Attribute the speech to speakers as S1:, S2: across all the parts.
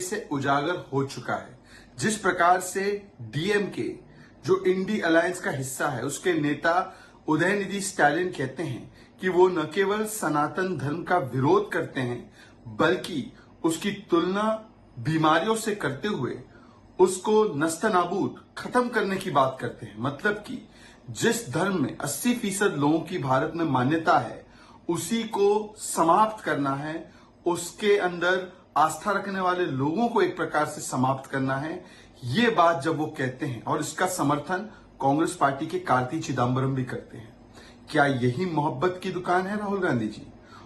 S1: से उजागर हो चुका है। जिस प्रकार से डीएमके जो इंडी अलायंस का हिस्सा है उसके नेता उदयनिधि स्टालिन कहते हैं कि वो न केवल सनातन धर्म का विरोध करते हैं बल्कि उसकी तुलना बीमारियों से करते हुए उसको नस्तनाबूद खत्म करने की बात करते हैं। मतलब कि जिस धर्म में 80% लोगों की भारत में मान्यता है उसी को समाप्त करना है, उसके अंदर आस्था रखने वाले लोगों को एक प्रकार से समाप्त करना है। ये बात जब वो कहते हैं और इसका समर्थन कांग्रेस पार्टी के कार्ति चिदंबरम भी करते हैं। क्या यही मोहब्बत की दुकान है राहुल गांधी जी?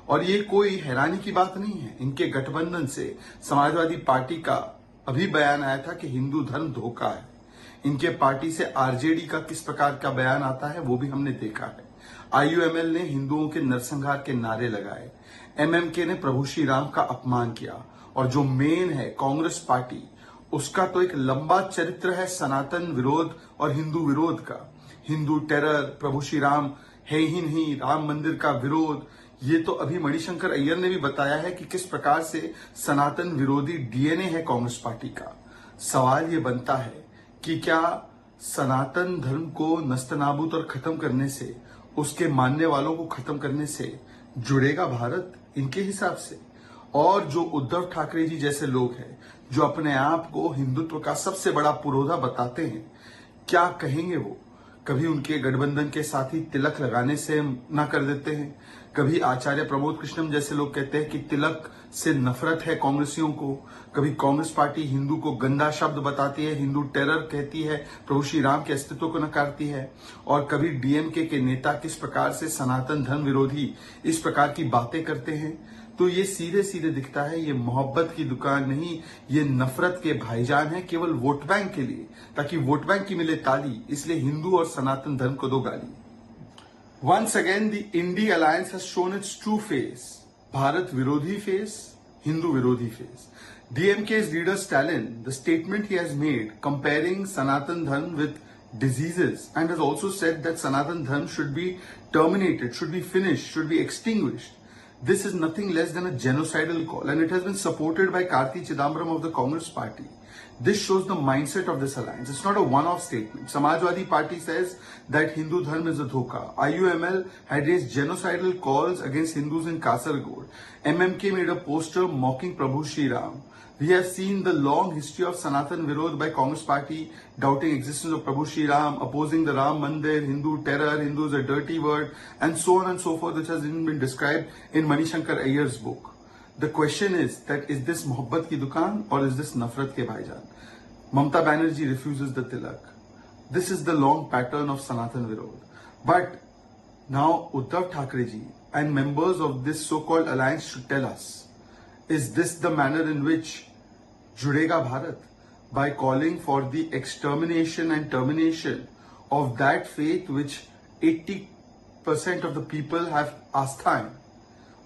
S1: और ये कोई हैरानी की बात नहीं है। इनके गठबंधन से समाजवादी पार्टी का अभी बयान आया था कि हिंदू धर्म धोखा है। इनके पार्टी से आरजेडी का किस प्रकार का बयान आता है वो भी हमने देखा है। आईयूएमएल ने हिंदुओं के नरसंहार के नारे लगाए, एमएमके ने प्रभु श्री राम का अपमान किया, और जो मेन है कांग्रेस पार्टी, उसका तो एक लंबा चरित्र है सनातन विरोध और हिंदू विरोध का। हिंदू टेरर, प्रभु श्री राम है ही नहीं, राम मंदिर का विरोध। ये तो अभी मणिशंकर अय्यर ने भी बताया है कि किस प्रकार से सनातन विरोधी डीएनए है कांग्रेस पार्टी का। सवाल ये बनता है कि क्या सनातन धर्म को नस्तनाबूद और खत्म करने से, उसके मानने वालों को खत्म करने से जुड़ेगा भारत इनके हिसाब से? और जो उद्धव ठाकरे जी जैसे लोग हैं जो अपने आप को हिंदुत्व का सबसे बड़ा पुरोधा बताते हैं, क्या कहेंगे वो? कभी उनके गठबंधन के साथी तिलक लगाने से ना कर देते हैं, कभी आचार्य प्रमोद कृष्णम जैसे लोग कहते हैं कि तिलक से नफरत है कांग्रेसियों को, कभी कांग्रेस पार्टी हिंदू को गंदा शब्द बताती है, हिंदू टेरर कहती है, प्रभु श्री राम के अस्तित्व को नकारती है, और कभी डीएमके के नेता किस प्रकार से सनातन धर्म विरोधी इस प्रकार की बातें करते हैं। तो ये सीधे सीधे दिखता है ये मोहब्बत की दुकान नहीं, ये नफरत के भाईजान है केवल वोट बैंक के लिए, ताकि वोट बैंक की मिले ताली, इसलिए हिंदू और सनातन धर्म को दो गाली। Once again, the Indie Alliance has shown its true face. Bharat Virodhi face, Hindu Virodhi face. DMK's leader Stalin, the statement he has made comparing Sanatan Dharm with diseases, and has also said that Sanatan Dharm should be terminated, should be finished, should be extinguished. This is nothing less than a genocidal call, and it has been supported by Karti Chidambaram of the Congress Party. This shows the mindset of this alliance. It's not a one-off statement. Samajwadi Party says that Hindu Dharm is a dhoka. IUML had raised genocidal calls against Hindus in Kasaragod. MMK made a poster mocking Prabhu Shri Ram. We have seen the long history of Sanatan Virod by Congress Party, doubting existence of Prabhu Shri Ram, opposing the Ram Mandir, Hindu terror, Hindu is a dirty word, and so on and so forth, which has even been described in Manishankar Ayyer's book. The question is that is this mohabbat ki dukaan or is this nafrat ke bhaijan? Mamata Banerjee refuses the tilak. This is the long pattern of Sanatan Virod. But now Uddhav Thackeray ji and members of this so-called alliance should tell us, is this the manner in which Judega Bharat, by calling for the extermination and termination of that faith which 80% of the people have astha in?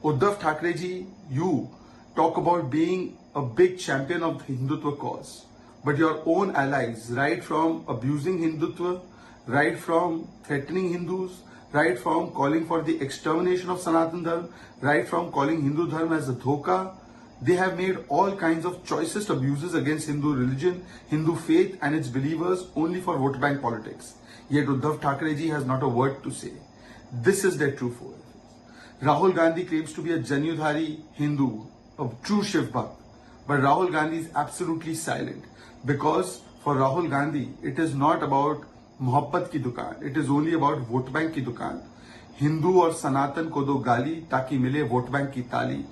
S1: Uddhav Thackeray ji, you talk about being a big champion of the Hindutva cause, but your own allies, right from abusing Hindutva, right from threatening Hindus, right from calling for the extermination of Sanatan Dharm, right from calling Hindu Dharm as a dhoka, they have made all kinds of choicest abuses against Hindu religion, Hindu faith and its believers only for vote bank politics. Yet Uddhav Thackeray ji has not a word to say. This is their true force. Rahul Gandhi claims to be a Janyudhari Hindu, a true Shiv Bhakt. But Rahul Gandhi is absolutely silent, because for Rahul Gandhi, it is not about मोहब्बत की दुकान, it is only about vote bank की दुकान. हिंदू और सनातन को दो गाली ताकि मिले वोट बैंक की ताली.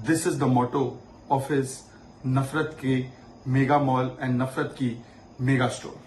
S1: This is the motto of his नफरत के मेगा मॉल एंड नफरत की मेगा स्टोर.